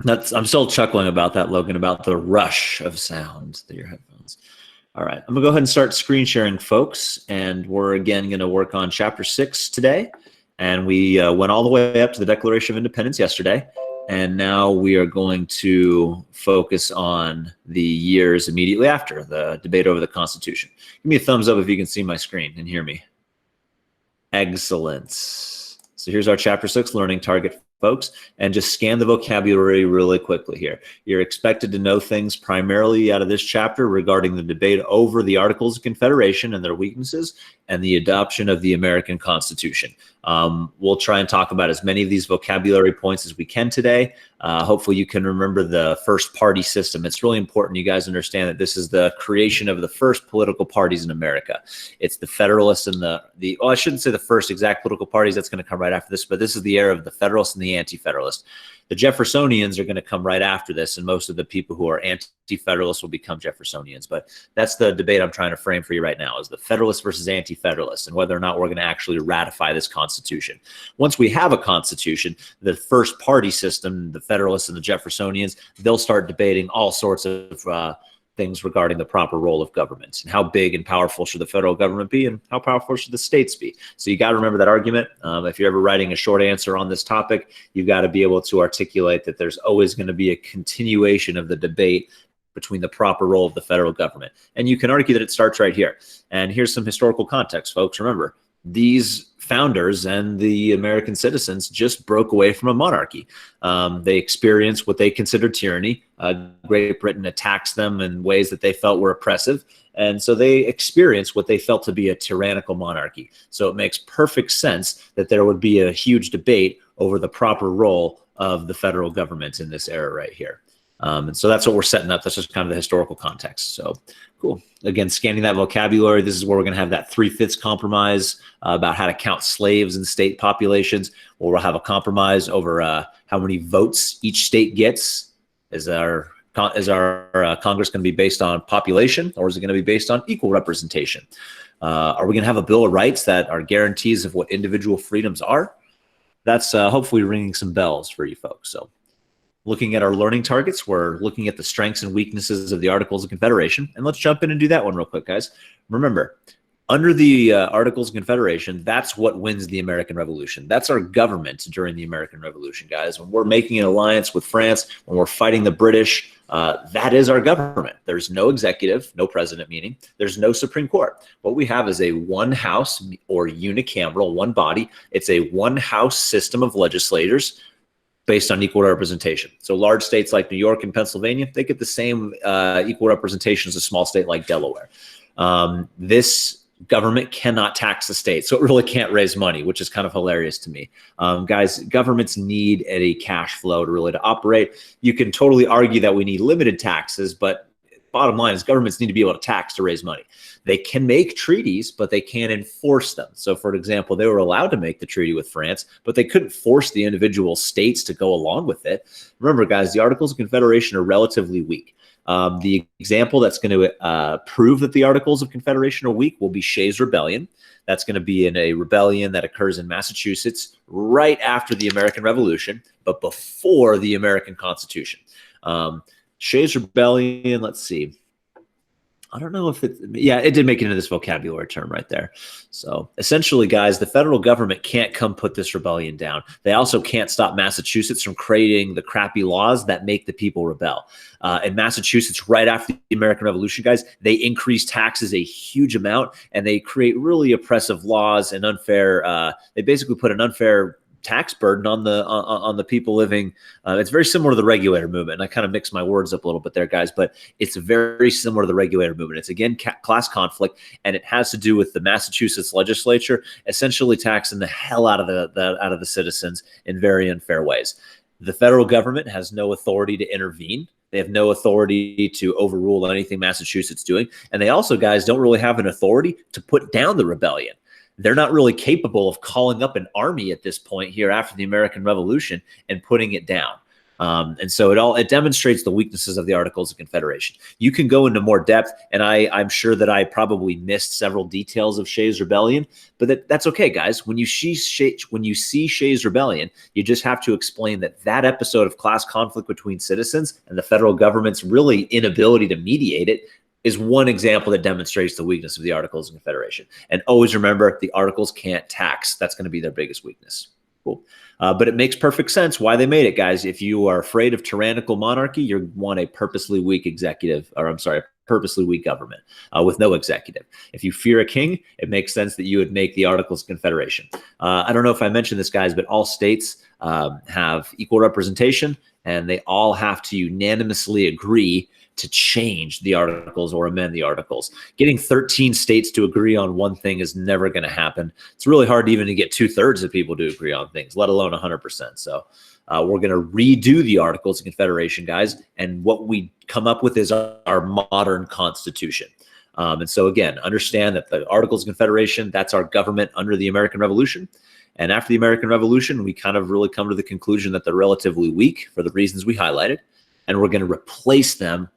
I'm still chuckling about that, Logan, about the rush of sound through your headphones. All right, I'm gonna go ahead and start screen sharing, folks, and we're again gonna work on chapter 6 today. And we went all the way up to the Declaration of Independence yesterday, and now we are going to focus on the years immediately after the debate over the Constitution. Give me a thumbs up if you can see my screen and hear me. Excellent. So here's our chapter 6 learning target, folks, and just scan the vocabulary really quickly here. You're expected to know things primarily out of this chapter regarding the debate over the Articles of Confederation and their weaknesses and the adoption of the American Constitution. We'll try and talk about as many of these vocabulary points as we can today. Hopefully you can remember the first party system. It's really important you guys understand that this is the creation of the first political parties in America. It's the Federalists and well, I shouldn't say the first exact political parties, that's going to come right after this, but this is the era of the Federalists and the Anti-Federalists. The Jeffersonians are going to come right after this, and most of the people who are Anti-Federalists will become Jeffersonians. But that's the debate I'm trying to frame for you right now, is the Federalists versus Anti-Federalists, and whether or not we're going to actually ratify this Constitution. Once we have a Constitution, the first party system, the Federalists and the Jeffersonians, they'll start debating all sorts of things regarding the proper role of government and how big and powerful should the federal government be and how powerful should the states be. So you got to remember that argument. If you're ever writing a short answer on this topic, you've got to be able to articulate that there's always going to be a continuation of the debate between the proper role of the federal government. And you can argue that it starts right here. And here's some historical context, folks. Remember, these founders and the American citizens just broke away from a monarchy. They experienced what they considered tyranny. Great Britain attacked them in ways that they felt were oppressive. And so they experienced what they felt to be a tyrannical monarchy. So it makes perfect sense that there would be a huge debate over the proper role of the federal government in this era right here. And so that's what we're setting up. That's just kind of the historical context. So cool. Again, scanning that vocabulary, this is where we're going to have that 3/5 compromise about how to count slaves in state populations, or we'll have a compromise over how many votes each state gets. Is our Congress going to be based on population, or is it going to be based on equal representation? Are we going to have a Bill of Rights that are guarantees of what individual freedoms are? That's hopefully ringing some bells for you folks. So looking at our learning targets, we're looking at the strengths and weaknesses of the Articles of Confederation. And let's jump in and do that one real quick, guys. Remember, under the Articles of Confederation, that's what wins the American Revolution. That's our government during the American Revolution, guys. When we're making an alliance with France, when we're fighting the British, that is our government. There's no executive, no president, meaning there's no Supreme Court. What we have is a one house or unicameral, one body. It's a one house system of legislators based on equal representation. So large states like New York and Pennsylvania, they get the same equal representation as a small state like Delaware. This government cannot tax the state, so it really can't raise money, which is kind of hilarious to me. Guys, governments need a cash flow to operate. You can totally argue that we need limited taxes, but bottom line is governments need to be able to tax to raise money. They can make treaties, but they can't enforce them. So for example, they were allowed to make the treaty with France, but they couldn't force the individual states to go along with it. Remember, guys, the Articles of Confederation are relatively weak. The example that's going to prove that the Articles of Confederation are weak will be Shays' Rebellion. That's going to be in a rebellion that occurs in Massachusetts right after the American Revolution, but before the American Constitution. Shays' Rebellion, let's see. I don't know if it did make it into this vocabulary term right there. So essentially, guys, the federal government can't come put this rebellion down. They also can't stop Massachusetts from creating the crappy laws that make the people rebel. In Massachusetts, right after the American Revolution, guys, they increase taxes a huge amount, and they create really oppressive laws and unfair. They basically put an unfair tax burden on the people living. It's very similar to the regulator movement. And I kind of mixed my words up a little bit there, guys, but it's very similar to the regulator movement. It's again class conflict, and it has to do with the Massachusetts legislature essentially taxing the hell out of the citizens in very unfair ways. The federal government has no authority to intervene. They have no authority to overrule anything Massachusetts doing, and they also, guys, don't really have an authority to put down the rebellion. They're not really capable of calling up an army at this point here after the American Revolution and putting it down. And so it demonstrates the weaknesses of the Articles of Confederation. You can go into more depth, and I'm sure that I probably missed several details of Shays' Rebellion, but that's okay, guys. When you see Shays' Rebellion, you just have to explain that episode of class conflict between citizens and the federal government's really inability to mediate it is one example that demonstrates the weakness of the Articles of Confederation. And always remember, the Articles can't tax. That's going to be their biggest weakness. Cool. But it makes perfect sense why they made it, guys. If you are afraid of tyrannical monarchy, you want a purposely weak purposely weak government with no executive. If you fear a king, it makes sense that you would make the Articles of Confederation. I don't know if I mentioned this, guys, but all states have equal representation, and they all have to unanimously agree to change the Articles or amend the Articles. Getting 13 states to agree on one thing is never going to happen. It's really hard even to get 2/3 of people to agree on things, let alone 100%. So we're going to redo the Articles of Confederation, guys, and what we come up with is our modern Constitution. And so again, understand that the Articles of Confederation, that's our government under the American Revolution. And after the American Revolution, we kind of really come to the conclusion that they're relatively weak for the reasons we highlighted, and we're going to replace them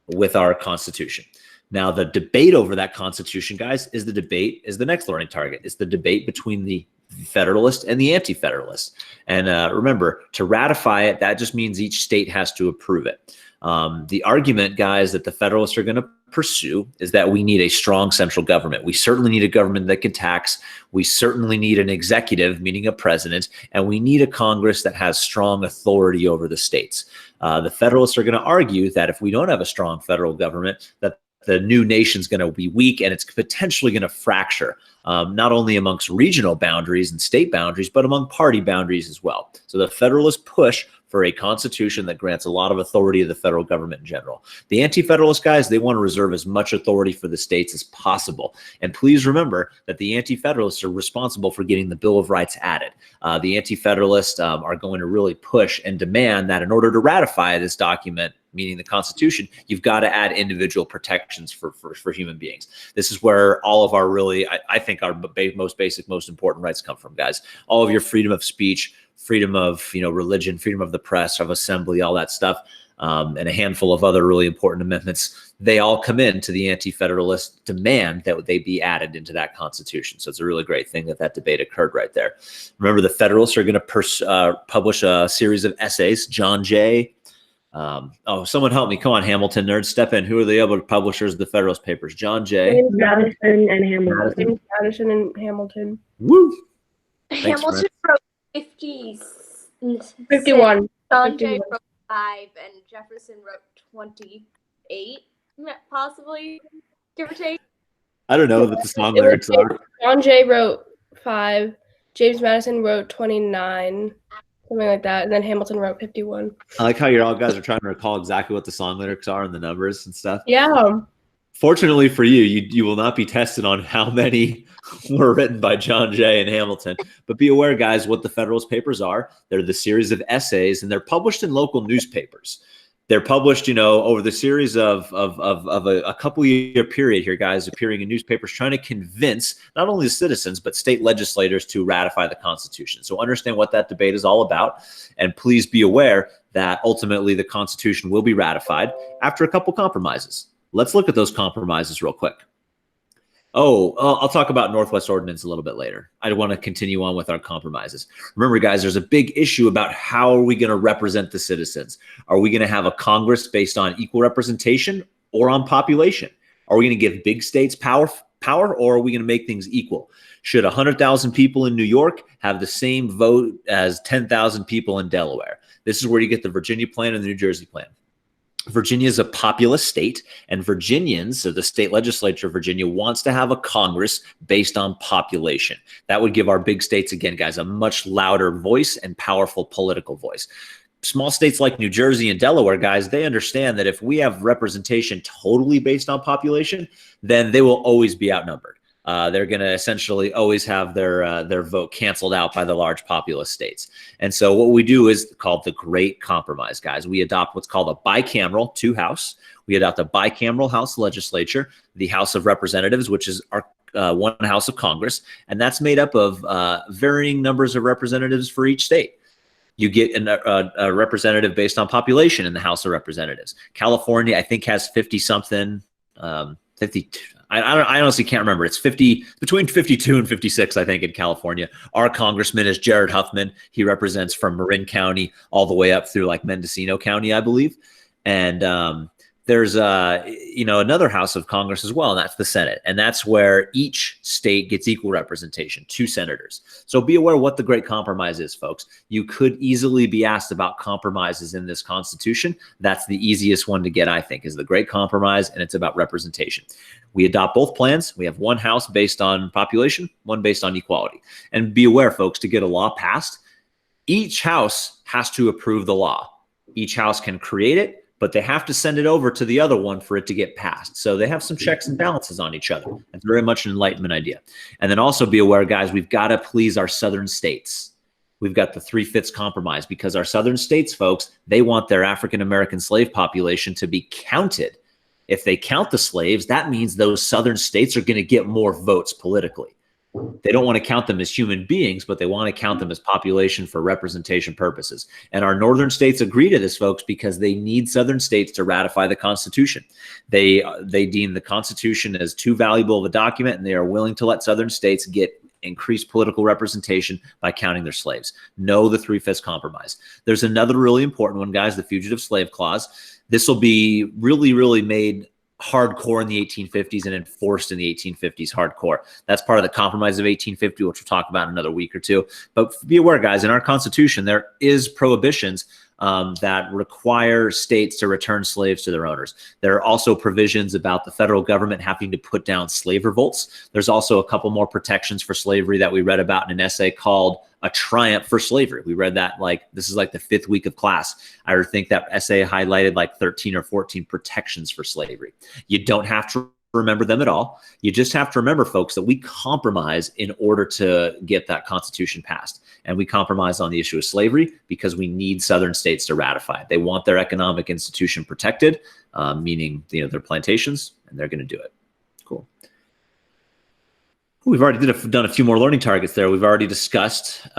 with our Constitution. Now, the debate over that Constitution, guys, is the next learning target. It's the debate between the Federalists and the Anti-Federalists. And remember, to ratify it, that just means each state has to approve it. The argument, guys, that the Federalists are going to pursue is that we need a strong central government. We certainly need a government that can tax. We certainly need an executive, meaning a president, and we need a Congress that has strong authority over the states. The Federalists are going to argue that if we don't have a strong federal government, that the new nation's going to be weak and it's potentially going to fracture, not only amongst regional boundaries and state boundaries, but among party boundaries as well. So the Federalists push for a constitution that grants a lot of authority to the federal government in general. The Anti-Federalist guys, they want to reserve as much authority for the states as possible. And please remember that the Anti-Federalists are responsible for getting the Bill of Rights added. The Anti-Federalists are going to really push and demand that in order to ratify this document, meaning the Constitution, you've got to add individual protections for human beings. This is where all of our really, I think our most basic, most important rights come from, guys. All of your freedom of speech, freedom of religion, freedom of the press, of assembly, all that stuff, and a handful of other really important amendments, they all come into the Anti-Federalist demand that they be added into that Constitution. So it's a really great thing that debate occurred right there. Remember, the Federalists are going to publish a series of essays. John Jay, someone help me. Come on, Hamilton nerds, step in. Who are the other publishers of the Federalist Papers? John Jay. James Madison and Hamilton. James Madison and Hamilton. Woo! Hamilton wrote 51. John Jay wrote 5, and Jefferson wrote 28, possibly, give or take. I don't know what the song lyrics are. John Jay wrote 5. James Madison wrote 29. Something like that, and then Hamilton wrote 51. I like how you all guys are trying to recall exactly what the song lyrics are and the numbers and stuff. Yeah. Fortunately for you, you will not be tested on how many were written by John Jay and Hamilton. But be aware, guys, what the Federalist Papers are. They're the series of essays, and they're published in local newspapers. They're published, over the series of a couple year period here, guys, appearing in newspapers, trying to convince not only the citizens, but state legislators to ratify the Constitution. So understand what that debate is all about. And please be aware that ultimately the Constitution will be ratified after a couple compromises. Let's look at those compromises real quick. I'll talk about Northwest Ordinance a little bit later. I want to continue on with our compromises. Remember, guys, there's a big issue about how are we going to represent the citizens? Are we going to have a Congress based on equal representation or on population? Are we going to give big states power, or are we going to make things equal? Should 100,000 people in New York have the same vote as 10,000 people in Delaware? This is where you get the Virginia plan and the New Jersey plan. Virginia is a populous state, and Virginians, so the state legislature of Virginia, wants to have a Congress based on population. That would give our big states, again, guys, a much louder voice and powerful political voice. Small states like New Jersey and Delaware, guys, they understand that if we have representation totally based on population, then they will always be outnumbered. They're going to essentially always have their vote canceled out by the large populous states. And so what we do is called the Great Compromise, guys. We adopt what's called a bicameral two-house. We adopt a bicameral House legislature, the House of Representatives, which is our one House of Congress, and that's made up of varying numbers of representatives for each state. You get a representative based on population in the House of Representatives. California, I think, has 50 something, 52. I honestly can't remember. It's between 52 and 56, I think, in California. Our congressman is Jared Huffman. He represents from Marin County all the way up through like Mendocino County, I believe. And there's another house of Congress as well, and that's the Senate. And that's where each state gets equal representation, 2 senators. So be aware what the Great Compromise is, folks. You could easily be asked about compromises in this Constitution. That's the easiest one to get, I think, is the Great Compromise, and it's about representation. We adopt both plans. We have one house based on population, one based on equality. And be aware, folks, to get a law passed, each house has to approve the law. Each house can create it, but they have to send it over to the other one for it to get passed. So they have some checks and balances on each other. It's very much an Enlightenment idea. And then also be aware, guys, we've got to please our southern states. We've got the 3/5 compromise because our southern states, folks, they want their African-American slave population to be counted. If they count the slaves, that means those southern states are going to get more votes politically. They don't want to count them as human beings, but they want to count them as population for representation purposes. And our northern states agree to this, folks, because they need southern states to ratify the Constitution. They deem the Constitution as too valuable of a document, and they are willing to let southern states get increased political representation by counting their slaves. Know the 3/5 compromise. There's another really important one, guys, the Fugitive Slave Clause. This will be really, really made hardcore in the 1850s and enforced in the 1850s hardcore. That's part of the Compromise of 1850, which we'll talk about in another week or two. But be aware, guys, in our Constitution, there is prohibitions that require states to return slaves to their owners. There are also provisions about the federal government having to put down slave revolts. There's also a couple more protections for slavery that we read about in an essay called A Triumph for Slavery. We read that this is like the 5th week of class. I think that essay highlighted like 13 or 14 protections for slavery. You don't have to remember them at all. You just have to remember, folks, that we compromise in order to get that Constitution passed. And we compromise on the issue of slavery because we need southern states to ratify it. They want their economic institution protected, meaning their plantations, and they're going to do it. Cool. We've already done a few more learning targets there. We've already discussed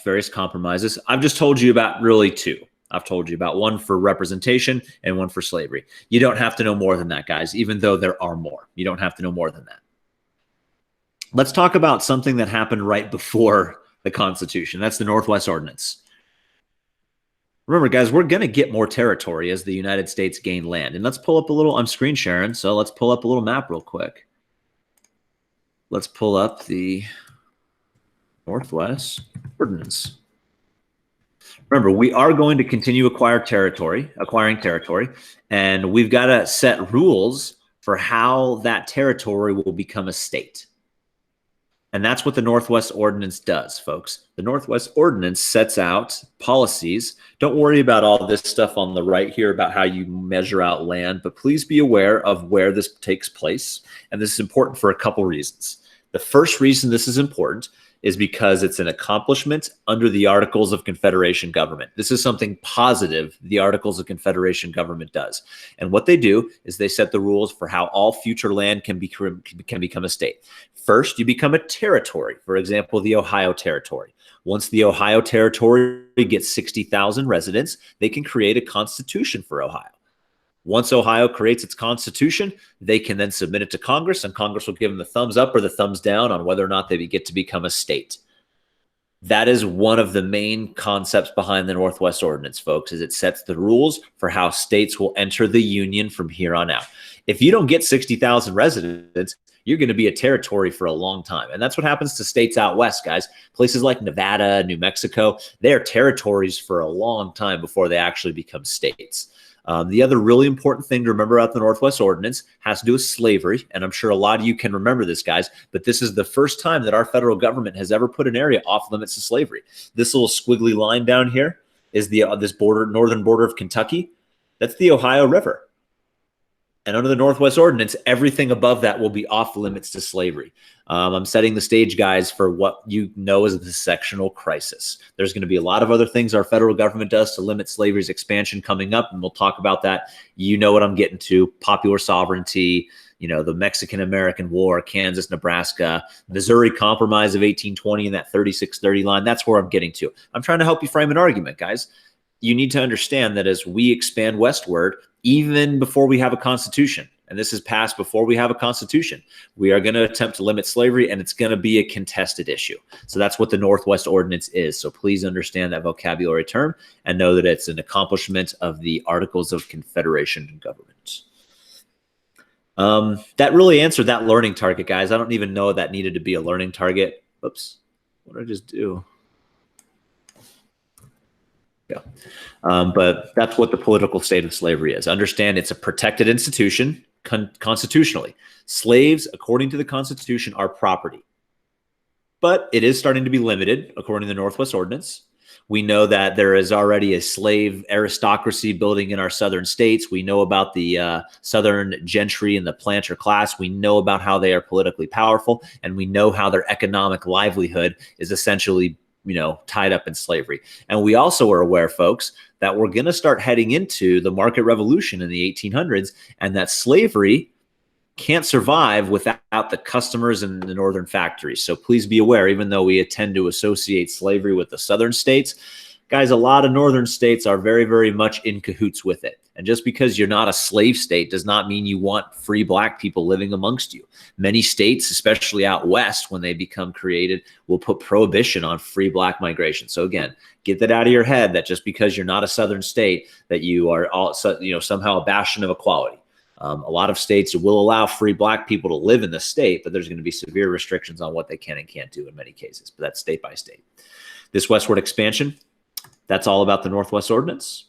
various compromises. I've just told you about really 2. I've told you about one for representation and one for slavery. You don't have to know more than that, guys, even though there are more. You don't have to know more than that. Let's talk about something that happened right before the Constitution. That's the Northwest Ordinance. Remember, guys, we're going to get more territory as the United States gain land. And let's pull up a little, I'm screen sharing, so let's pull up a little map real quick. Let's pull up the Northwest Ordinance. Remember, we are going to continue acquiring territory, and we've got to set rules for how that territory will become a state. And that's what the Northwest Ordinance does, folks. The Northwest Ordinance sets out policies. Don't worry about all this stuff on the right here about how you measure out land, but please be aware of where this takes place. And this is important for a couple reasons. The first reason this is important is because it's an accomplishment under the Articles of Confederation government. This is something positive the Articles of Confederation government does. And what they do is they set the rules for how all future land can become a state. First, you become a territory. For example, the Ohio Territory. Once the Ohio Territory gets 60,000 residents, they can create a constitution for Ohio. Once Ohio creates its constitution, they can then submit it to Congress, and Congress will give them the thumbs up or the thumbs down on whether or not they get to become a state. That is one of the main concepts behind the Northwest Ordinance, folks, is it sets the rules for how states will enter the Union from here on out. If you don't get 60,000 residents, you're going to be a territory for a long time. And that's what happens to states out west, guys. Places like Nevada, New Mexico, they're territories for a long time before they actually become states. The other really important thing to remember about the Northwest Ordinance has to do with slavery. And I'm sure a lot of you can remember this, guys, but this is the first time that our federal government has ever put an area off limits to slavery. This little squiggly line down here is this northern border of Kentucky. That's the Ohio River. And under the Northwest Ordinance, everything above that will be off limits to slavery. I'm setting the stage, guys, for what you know as the sectional crisis. There's going to be a lot of other things our federal government does to limit slavery's expansion coming up, and we'll talk about that. You know what I'm getting to: popular sovereignty, you know, the Mexican-American War, Kansas, Nebraska, Missouri Compromise of 1820, and that 3630 line. That's where I'm getting to. I'm trying to help you frame an argument, guys. You need to understand that as we expand westward, even before we have a constitution, and this is passed before we have a constitution, we are going to attempt to limit slavery, and it's going to be a contested issue. So that's what the Northwest Ordinance is. So please understand that vocabulary term and know that it's an accomplishment of the Articles of Confederation and Government. That really answered that learning target, guys. I don't even know that needed to be a learning target. Oops, what did I just do? Yeah. But that's what the political state of slavery is. Understand it's a protected institution constitutionally. Slaves, according to the Constitution, are property. But it is starting to be limited, according to the Northwest Ordinance. We know that there is already a slave aristocracy building in our southern states. We know about the southern gentry and the planter class. We know about how they are politically powerful, and we know how their economic livelihood is essentially, you know, tied up in slavery. And we also are aware, folks, that we're going to start heading into the market revolution in the 1800s, and that slavery can't survive without the customers in the northern factories. So please be aware, even though we tend to associate slavery with the southern states, guys, a lot of northern states are very, very much in cahoots with it. And just because you're not a slave state does not mean you want free black people living amongst you. Many states, especially out west, when they become created, will put prohibition on free black migration. So again, get that out of your head that just because you're not a southern state that you are also, you know, somehow a bastion of equality. A lot of states will allow free black people to live in the state, but there's going to be severe restrictions on what they can and can't do in many cases. But that's state by state. This westward expansion, that's all about the Northwest Ordinance.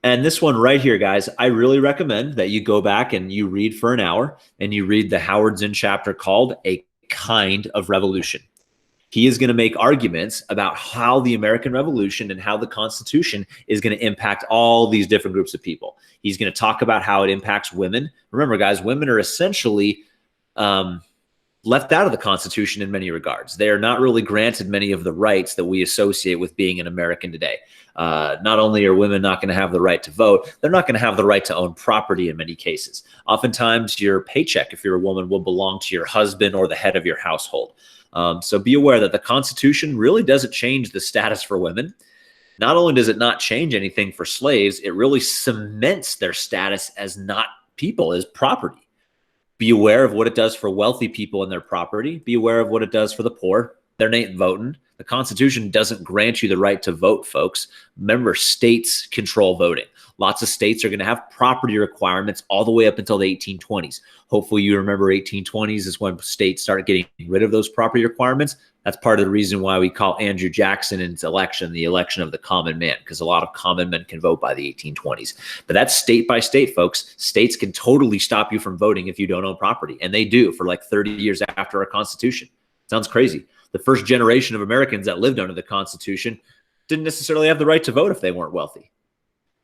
And this one right here, guys, I really recommend that you go back and you read for an hour and you read the Howard Zinn chapter called A Kind of Revolution. He is going to make arguments about how the American Revolution and how the Constitution is going to impact all these different groups of people. He's going to talk about how it impacts women. Remember, guys, women are essentially left out of the Constitution in many regards. They are not really granted many of the rights that we associate with being an American today. Not only are women not going to have the right to vote, they're not going to have the right to own property in many cases. Oftentimes, your paycheck, if you're a woman, will belong to your husband or the head of your household. So be aware that the Constitution really doesn't change the status for women. Not only does it not change anything for slaves, it really cements their status as not people, as property. Be aware of what it does for wealthy people and their property. Be aware of what it does for the poor. They're ain't voting. The Constitution doesn't grant you the right to vote, folks. Remember, states control voting. Lots of states are going to have property requirements all the way up until the 1820s. Hopefully you remember 1820s is when states started getting rid of those property requirements. That's part of the reason why we call Andrew Jackson and his election the election of the common man, because a lot of common men can vote by the 1820s. But that's state by state, folks. States can totally stop you from voting if you don't own property. And they do for like 30 years after our Constitution. Sounds crazy. The first generation of Americans that lived under the Constitution didn't necessarily have the right to vote if they weren't wealthy.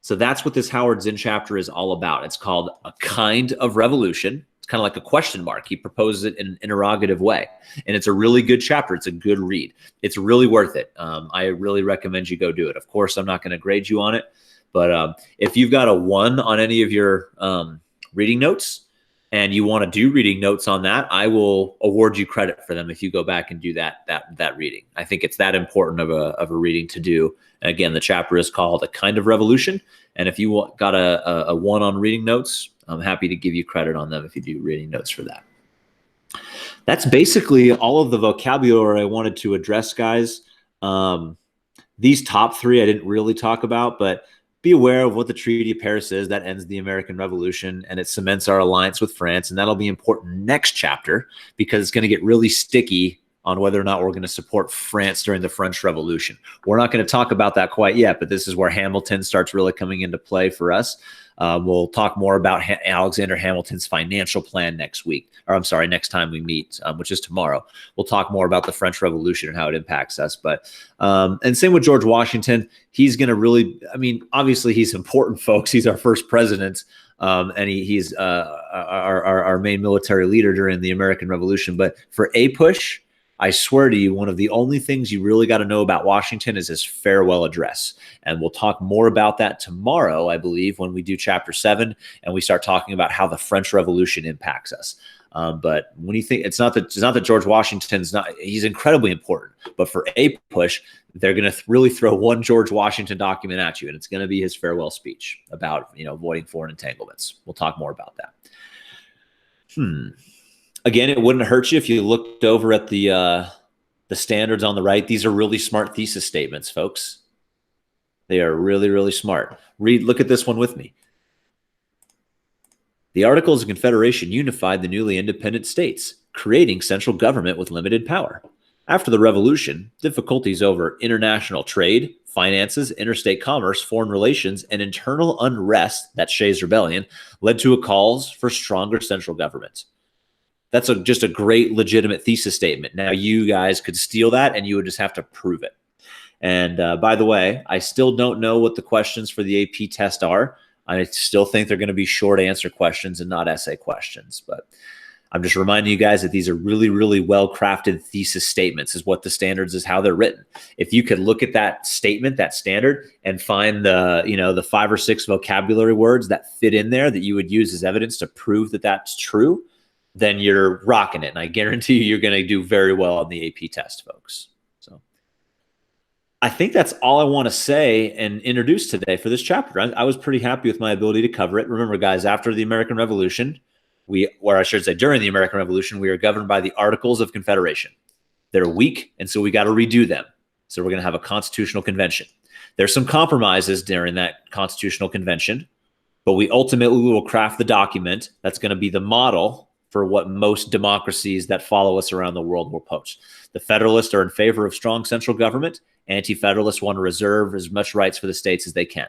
So that's what this Howard Zinn chapter is all about. It's called A Kind of Revolution. It's kind of like a question mark. He proposes it in an interrogative way. And it's a really good chapter. It's a good read. It's really worth it. I really recommend you go do it. Of course, I'm not going to grade you on it. But if you've got a 1 on any of your reading notes and you want to do reading notes on that, I will award you credit for them if you go back and do that reading. I think it's that important of a reading to do. And again, the chapter is called A Kind of Revolution. And if you got a 1 on reading notes, I'm happy to give you credit on them if you do reading notes for that. That's basically all of the vocabulary I wanted to address, guys. These top 3 I didn't really talk about, but be aware of what the Treaty of Paris is. That ends the American Revolution, and it cements our alliance with France. And that'll be important next chapter because it's going to get really sticky on whether or not we're going to support France during the French Revolution. We're not going to talk about that quite yet, but this is where Hamilton starts really coming into play for us. We'll talk more about Alexander Hamilton's financial plan next week, or I'm sorry, next time we meet, which is tomorrow. We'll talk more about the French Revolution and how it impacts us. But and same with George Washington. He's going to really, I mean, obviously he's important, folks. He's our first president. And he's our main military leader during the American Revolution. But for APUSH, I swear to you, one of the only things you really got to know about Washington is his farewell address. And we'll talk more about that tomorrow, I believe, when we do chapter 7 and we start talking about how the French Revolution impacts us. But when you think, it's not that George Washington's not, he's incredibly important, but for APUSH, they're going to really throw one George Washington document at you, and it's going to be his farewell speech about, avoiding foreign entanglements. We'll talk more about that. Again, it wouldn't hurt you if you looked over at the standards on the right. These are really smart thesis statements, folks. They are really, really smart. Look at this one with me. The Articles of Confederation unified the newly independent states, creating central government with limited power. After the Revolution, difficulties over international trade, finances, interstate commerce, foreign relations, and internal unrest, that Shays Rebellion, led to calls for stronger central government. That's just a great legitimate thesis statement. Now you guys could steal that and you would just have to prove it. And by the way, I still don't know what the questions for the AP test are. I still think they're going to be short answer questions and not essay questions. But I'm just reminding you guys that these are really, really well-crafted thesis statements is what the standards is how they're written. If you could look at that statement, that standard, and find the 5 or 6 vocabulary words that fit in there that you would use as evidence to prove that that's true, then you're rocking it. And I guarantee you're going to do very well on the AP test, folks. So I think that's all I want to say and introduce today for this chapter. I was pretty happy with my ability to cover it. Remember, guys, after the American Revolution, during the American Revolution, we are governed by the Articles of Confederation. They're weak, and so we got to redo them. So we're going to have a constitutional convention. There's some compromises during that constitutional convention, but we ultimately will craft the document that's going to be the model for what most democracies that follow us around the world will post. The Federalists are in favor of strong central government. Anti-Federalists want to reserve as much rights for the states as they can.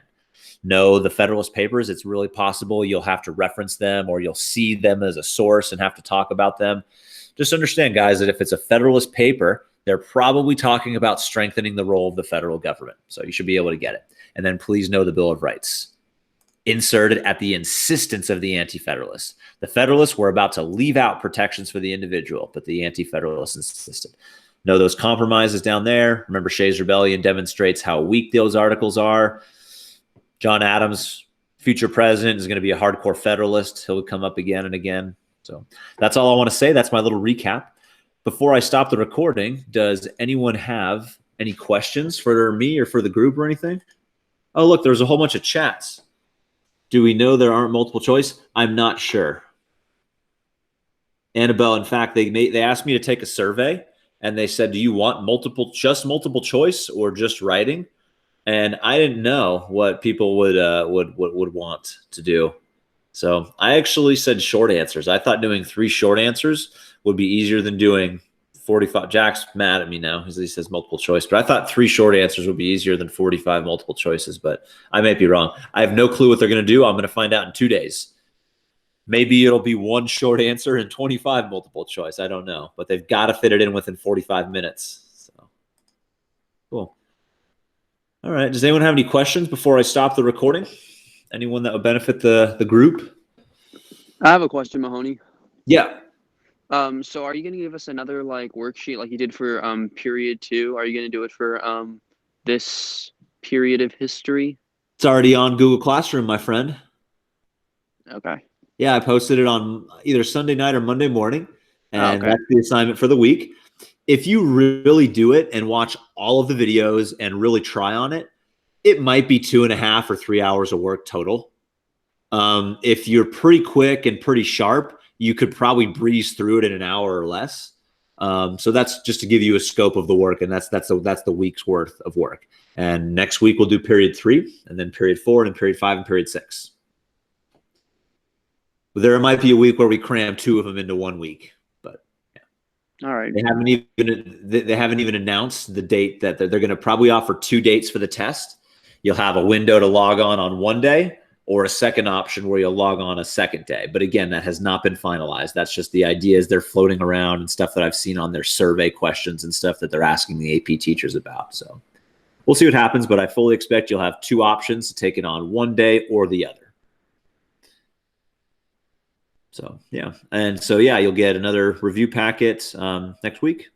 No, the Federalist Papers, it's really possible you'll have to reference them or you'll see them as a source and have to talk about them. Just understand, guys, that if it's a Federalist paper, they're probably talking about strengthening the role of the federal government. So you should be able to get it. And then please know the Bill of Rights. Inserted at the insistence of the Anti-Federalists. The Federalists were about to leave out protections for the individual, but the Anti-Federalists insisted. Know those compromises down there. Remember, Shays Rebellion demonstrates how weak those articles are. John Adams, future president, is going to be a hardcore Federalist. He'll come up again and again. So that's all I want to say. That's my little recap. Before I stop the recording, does anyone have any questions for me or for the group or anything? Oh, look, there's a whole bunch of chats. Do we know there aren't multiple choice? I'm not sure. Annabelle, in fact, they asked me to take a survey, and they said, do you want multiple choice or just writing? And I didn't know what people would want to do. So I actually said short answers. I thought doing 3 short answers would be easier than doing 45. Jack's mad at me now because he says multiple choice, but I thought 3 short answers would be easier than 45 multiple choices, but I may be wrong. I have no clue what they're going to do. I'm going to find out in 2 days. Maybe it'll be 1 short answer and 25 multiple choice. I don't know, but they've got to fit it in within 45 minutes. So cool. All right. Does anyone have any questions before I stop the recording? Anyone that would benefit the group? I have a question, Mahoney. Yeah. So are you going to give us another worksheet like you did for period 2? Are you going to do it for this period of history? It's already on Google Classroom, my friend. Okay. Yeah, I posted it on either Sunday night or Monday morning, and okay. That's the assignment for the week. If you really do it and watch all of the videos and really try on it, it might be 2.5 or 3 hours of work total. If you're pretty quick and pretty sharp, you could probably breeze through it in an hour or less. So that's just to give you a scope of the work, and that's the week's worth of work. And next week we'll do period 3, and then period 4, and then period 5, and period 6. There might be a week where we cram 2 of them into 1 week, but yeah. All right. They haven't even announced the date that they're going to probably offer 2 dates for the test. You'll have a window to log on one day, or a second option where you'll log on a second day. But again, that has not been finalized. That's just the ideas they're floating around and stuff that I've seen on their survey questions and stuff that they're asking the AP teachers about. So we'll see what happens, but I fully expect you'll have 2 options to take it on one day or the other. So, yeah. And so, yeah, you'll get another review packet next week.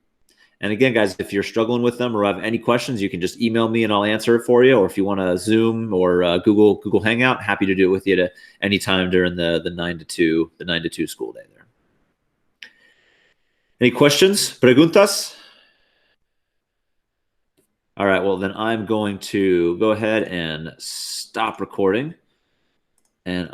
And again, guys, if you're struggling with them or have any questions, you can just email me and I'll answer it for you. Or if you want to Zoom or Google Hangout, happy to do it with you at any time during the 9 to 2 school day there. Any questions? Preguntas? All right, well, then I'm going to go ahead and stop recording. And